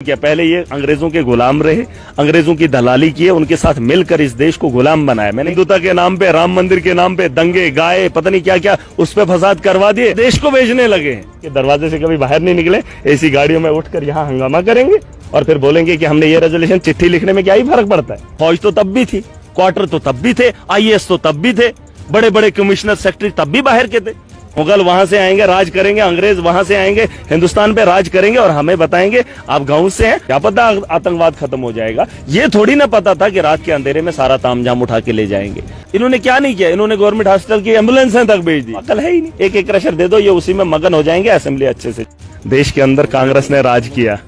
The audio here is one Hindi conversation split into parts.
क्या पहले ये अंग्रेजों के गुलाम रहे, अंग्रेजों की दलाली की है, उनके साथ मिलकर इस देश को गुलाम बनाया। मैंने हिंदुता के नाम पे, राम मंदिर के नाम पे दंगे गाए, पता नहीं क्या क्या उस पे फसाद करवा दिए, देश को बेचने लगे हैं कि दरवाजे से कभी बाहर नहीं निकले, ऐसी गाड़ियों में उठकर यहाँ हंगामा करेंगे और फिर बोलेंगे कि हमने ये रेजोल्यूशन, चिट्ठी लिखने में क्या ही फर्क पड़ता है। फौज तो तब भी थी, क्वार्टर तो तब भी थे, IAS तो तब भी थे, बड़े बड़े कमिश्नर सेक्रेटरी तब भी बाहर के थे। मुगल वहां से आएंगे, राज करेंगे, अंग्रेज वहां से आएंगे, हिंदुस्तान पे राज करेंगे और हमें बताएंगे आप गांव से हैं, क्या पता आतंकवाद खत्म हो जाएगा। ये थोड़ी ना पता था कि रात के अंधेरे में सारा तामझाम उठा के ले जाएंगे। इन्होंने क्या नहीं किया, इन्होंने गवर्नमेंट हॉस्पिटल की एम्बुलेंसें तक भेज दी। अकल है ही नहीं। एक क्रशर दे दो, ये उसी में मगन हो जाएंगे असेंबली अच्छे से। देश के अंदर कांग्रेस ने राज किया,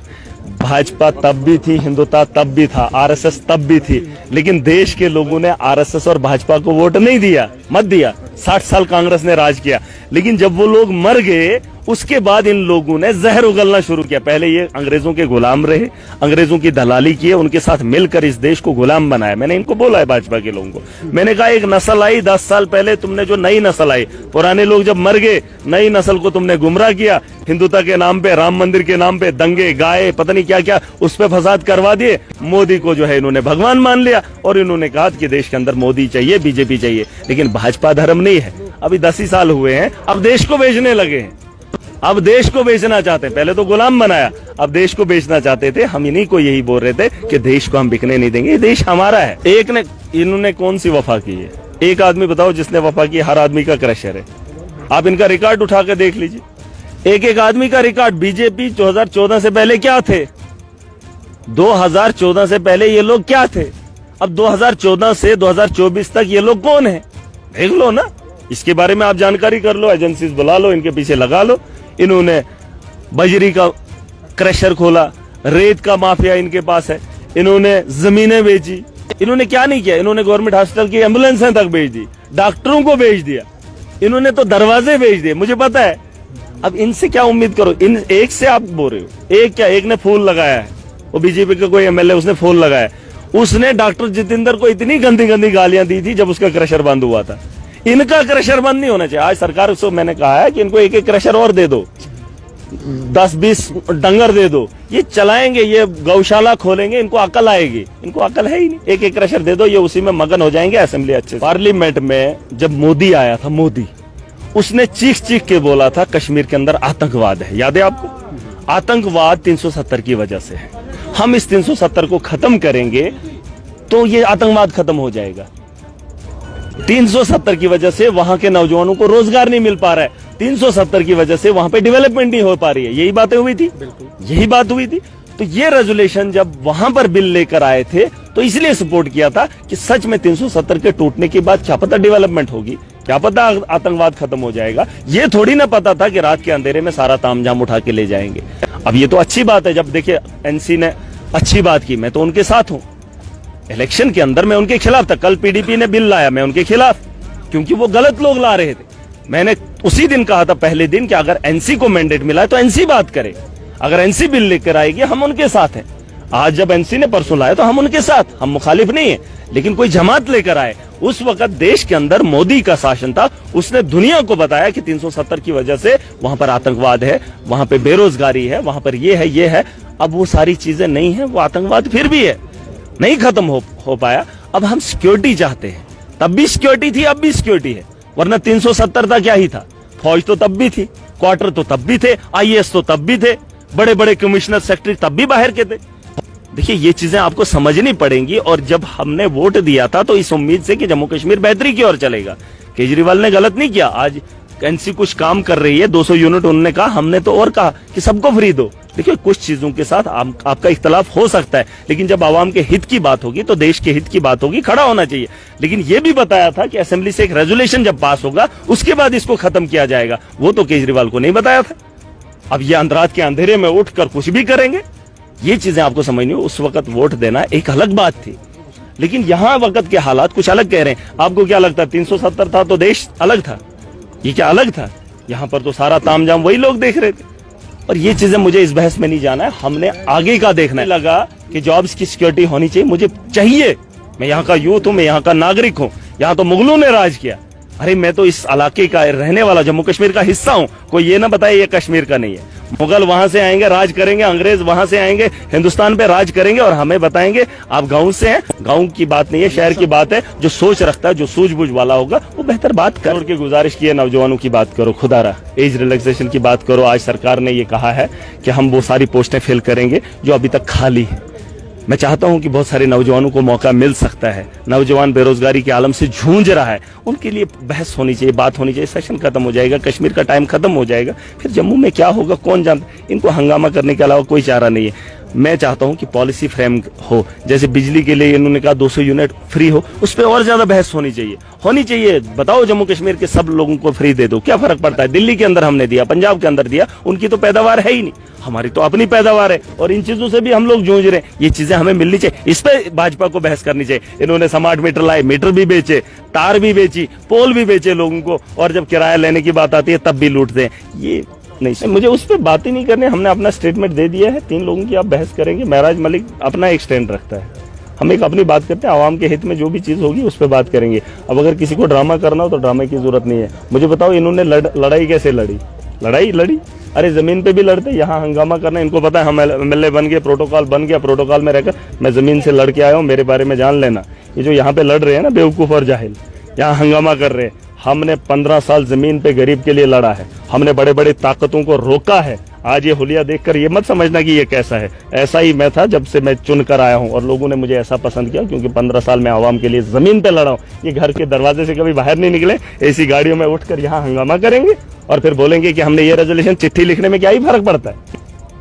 भाजपा तब भी थी, हिंदुता तब भी था, RSS तब भी थी, लेकिन देश के लोगों ने RSS और भाजपा को वोट नहीं दिया, मत दिया। 60 साल कांग्रेस ने राज किया, लेकिन जब वो लोग मर गए उसके बाद इन लोगों ने जहर उगलना शुरू किया। पहले ये अंग्रेजों के गुलाम रहे, अंग्रेजों की दलाली की है, उनके साथ मिलकर इस देश को गुलाम बनाया। मैंने इनको बोला है भाजपा के लोगों को, मैंने कहा एक नस्ल आई 10 साल पहले, तुमने जो नई नस्ल आई, पुराने लोग जब मर गए, नई नस्ल को तुमने गुमराह किया, हिंदुता के नाम पे, राम मंदिर के नाम पे दंगे गाए, पता नहीं क्या क्या उस पे फसाद करवा दिए। मोदी को जो है इन्होंने भगवान मान लिया और इन्होंने कहा कि देश के अंदर मोदी चाहिए, BJP चाहिए, लेकिन भाजपा धर्म नहीं है। अभी 10 ही साल हुए हैं, अब देश को बेचने लगे हैं, अब देश को बेचना चाहते हैं। पहले तो गुलाम बनाया, अब देश को बेचना चाहते थे। हम इन्हीं को यही बोल रहे थे कि देश को हम बिकने नहीं देंगे, ये देश हमारा है। एक ने, इन्होंने कौन सी वफा की है? एक आदमी बताओ जिसने वफा की। हर आदमी का क्रशर है, आप इनका रिकॉर्ड उठा के देख लीजिए, एक एक आदमी का रिकॉर्ड। बीजेपी 2014 से पहले क्या थे? 2014 से पहले ये लोग क्या थे? अब 2014 से 2024 तक ये लोग कौन है? देख लो ना, इसके बारे में आप जानकारी कर लो, एजेंसीज बुला लो, इनके पीछे लगा लो। इन्होंने बजरी का क्रशर खोला, रेत का माफिया इनके पास है, इन्होंने जमीनें बेची। इन्होंने क्या नहीं किया, इन्होंने गवर्नमेंट हॉस्पिटल की एम्बुलेंसें तक भेज दी, डॉक्टरों को भेज दिया, इन्होंने तो दरवाजे भेज दिए, मुझे पता है। अब इनसे क्या उम्मीद करो? इन एक से आप बोल रहे हो, एक क्या, एक ने फूल लगाया है, वो BJP का कोई MLA, उसने फूल लगाया, उसने डॉक्टर जितेंद्र को इतनी गंदी गंदी गालियां दी थी जब उसका क्रशर बंद हुआ था। इनका क्रशर बंद नहीं होना चाहिए। आज सरकार को मैंने कहा है कि इनको एक एक क्रशर और दे दो, 10-20 डंगर दे दो, ये चलाएंगे, ये गौशाला खोलेंगे, इनको अकल आएगी। इनको अकल है ही नहीं। एक एक क्रशर दे दो, ये उसी में मगन हो जाएंगे असेंबली अच्छे। पार्लियामेंट में जब मोदी आया था, मोदी उसने चीख चीख के बोला था कश्मीर के अंदर आतंकवाद है, याद है आपको? आतंकवाद 370 की वजह से है, हम इस 370 को खत्म करेंगे तो ये आतंकवाद खत्म हो जाएगा। 370 की वजह से वहां के नौजवानों को रोजगार नहीं मिल पा रहा है, 370 की वजह से वहां पे डेवलपमेंट नहीं हो पा रही है। यही बातें हुई थी, यही बात हुई थी। तो ये रेजोल्यूशन जब वहां पर बिल लेकर आए थे तो इसलिए सपोर्ट किया था कि सच में 370 के टूटने के बाद क्या पता डेवलपमेंट होगी, क्या पता आतंकवाद खत्म हो जाएगा। ये थोड़ी ना पता था कि रात के अंधेरे में सारा तामझाम उठा के ले जाएंगे। अब ये तो अच्छी बात है, जब देखिए NC ने अच्छी बात की, मैं तो उनके साथ हूं। इलेक्शन के अंदर मैं उनके खिलाफ था, कल PDP ने बिल लाया, मैं उनके खिलाफ, क्योंकि वो गलत लोग ला रहे थे। मैंने उसी दिन कहा था, पहले दिन, कि अगर NC को मैंडेट मिला है तो NC बात करे, अगर NC बिल लेकर आएगी हम उनके साथ हैं। आज जब NC ने परसों लाया तो हम उनके साथ, हम मुखालिफ नहीं है, लेकिन कोई जमात लेकर आए। उस वक्त देश के अंदर मोदी का शासन था, उसने दुनिया को बताया कि 370 की वजह से वहां पर आतंकवाद है, वहां पर बेरोजगारी है, वहां पर ये है, ये है। अब वो सारी चीजें नहीं है, वो आतंकवाद फिर भी है, नहीं खत्म हो पाया। अब हम सिक्योरिटी चाहते हैं, तब भी सिक्योरिटी थी, अब भी सिक्योरिटी है, वरना 370 था क्या ही था। फौज तो तब भी थी, क्वार्टर तो तब भी थे, IAS तो तब भी थे, बड़े बड़े कमिश्नर सेक्रेटरी तब भी बाहर के थे। देखिए ये चीजें आपको समझनी पड़ेंगी। और जब हमने वोट दिया था तो इस उम्मीद से कि जम्मू कश्मीर बेहतरी की ओर चलेगा। केजरीवाल ने गलत नहीं किया, आज NC कुछ काम कर रही है, 200 यूनिट उन्होंने कहा, हमने तो और कहा कि सबको फ्री दो। देखिए कुछ चीजों के साथ आपका इख्तलाफ हो सकता है, लेकिन जब आवाम के हित की बात होगी तो देश के हित की बात होगी, खड़ा होना चाहिए। लेकिन ये भी बताया था कि असेंबली से एक रेजोल्यूशन जब पास होगा उसके बाद इसको खत्म किया जाएगा, वो तो केजरीवाल को नहीं बताया था। अब ये रात के अंधेरे में उठकर कुछ भी करेंगे, ये चीजें आपको समझनी हो। उस वक्त वोट देना एक अलग बात थी, लेकिन यहाँ वक्त के हालात कुछ अलग कह रहे हैं। आपको क्या लगता है 370 था तो देश अलग था? ये क्या अलग था? यहाँ पर तो सारा तामझाम वही लोग देख रहे थे। और ये चीजें मुझे इस बहस में नहीं जाना है, हमने आगे का देखना है। लगा कि जॉब्स की सिक्योरिटी होनी चाहिए, मुझे चाहिए। मैं यहाँ का यूथ हूँ, मैं यहाँ का नागरिक हूँ, यहाँ तो मुगलों ने राज किया। अरे मैं तो इस इलाके का रहने वाला, जम्मू कश्मीर का हिस्सा हूँ, कोई ये ना बताए ये कश्मीर का नहीं है। मुगल वहां से आएंगे, राज करेंगे, अंग्रेज वहां से आएंगे, हिंदुस्तान पे राज करेंगे और हमें बताएंगे आप गांव से हैं। गांव की बात नहीं है, शहर की बात है। जो सोच रखता है, जो सूझबूझ वाला होगा, वो बेहतर बात कर के गुजारिश की है। नौजवानों की बात करो, खुदारा एज रिलैक्सेशन की बात करो। आज सरकार ने ये कहा है कि हम वो सारी पोस्टें फिल करेंगे जो अभी तक खाली है। मैं चाहता हूं कि बहुत सारे नौजवानों को मौका मिल सकता है। नौजवान बेरोजगारी के आलम से जूझ रहा है, उनके लिए बहस होनी चाहिए, बात होनी चाहिए। सेशन खत्म हो जाएगा, कश्मीर का टाइम खत्म हो जाएगा, फिर जम्मू में क्या होगा कौन जानता। इनको हंगामा करने के अलावा कोई चारा नहीं है। मैं चाहता हूं कि पॉलिसी फ्रेम हो, जैसे बिजली के लिए इन्होंने कहा 200 यूनिट फ्री हो, उस पर और ज्यादा बहस होनी चाहिए। बताओ जम्मू कश्मीर के सब लोगों को फ्री दे दो, क्या फर्क पड़ता है। दिल्ली के अंदर हमने दिया, पंजाब के अंदर दिया, उनकी तो पैदावार है ही नहीं, हमारी तो अपनी पैदावार है और इन चीजों से भी हम लोग जूझ रहे हैं। ये चीजें हमें मिलनी चाहिए, इस पे भाजपा को बहस करनी चाहिए। इन्होंने स्मार्ट मीटर लाए, मीटर भी बेचे, तार भी बेची, पोल भी बेचे लोगों को, और जब किराया लेने की बात आती है तब भी लूटते हैं। ये नहीं, मुझे उस पर बात ही नहीं करनी। हमने अपना स्टेटमेंट दे दिया है, 3 लोगों की आप बहस करेंगे। महराज मलिक अपना एक स्टैंड रखता है, हम एक अपनी बात करते हैं। आवाम के हित में जो भी चीज होगी उस पर बात करेंगे। अब अगर किसी को ड्रामा करना हो तो ड्रामे की जरूरत नहीं है। मुझे बताओ इन्होंने लड़ाई कैसे लड़ी? अरे जमीन पे भी लड़ते, यहाँ हंगामा करना। इनको पता है हम एमएलए बन गए, प्रोटोकॉल बन गया, प्रोटोकॉल में रहकर मैं जमीन से लड़ के आया हूँ, मेरे बारे में जान लेना। ये जो यहाँ पे लड़ रहे हैं ना बेवकूफ और जाहिल, यहाँ हंगामा कर रहे हैं। हमने 15 साल जमीन पे गरीब के लिए लड़ा है, हमने बड़े बड़े ताकतों को रोका है। आज ये हुलिया देखकर ये मत समझना कि ये कैसा है। ऐसा ही मैं था जब से मैं चुन कर आया हूँ, और लोगों ने मुझे ऐसा पसंद किया क्योंकि 15 साल में आवाम के लिए जमीन पे लड़ा हूँ। ये घर के दरवाजे से कभी बाहर नहीं निकले, ऐसी गाड़ियों में उठकर यहाँ हंगामा करेंगे और फिर बोलेंगे कि हमने ये रेजोल्यूशन। चिट्ठी लिखने में क्या ही फर्क पड़ता है,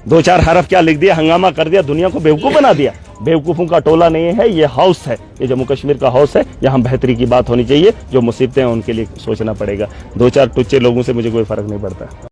2-4 हरफ क्या लिख दिया, हंगामा कर दिया, दुनिया को बेवकूफ बना दिया। बेवकूफों का टोला नहीं है, ये हाउस है, ये जम्मू कश्मीर का हाउस है। यहाँ बेहतरी की बात होनी चाहिए, जो मुसीबतें हैं उनके लिए सोचना पड़ेगा। 2-4 टुच्चे लोगों से मुझे कोई फर्क नहीं पड़ता।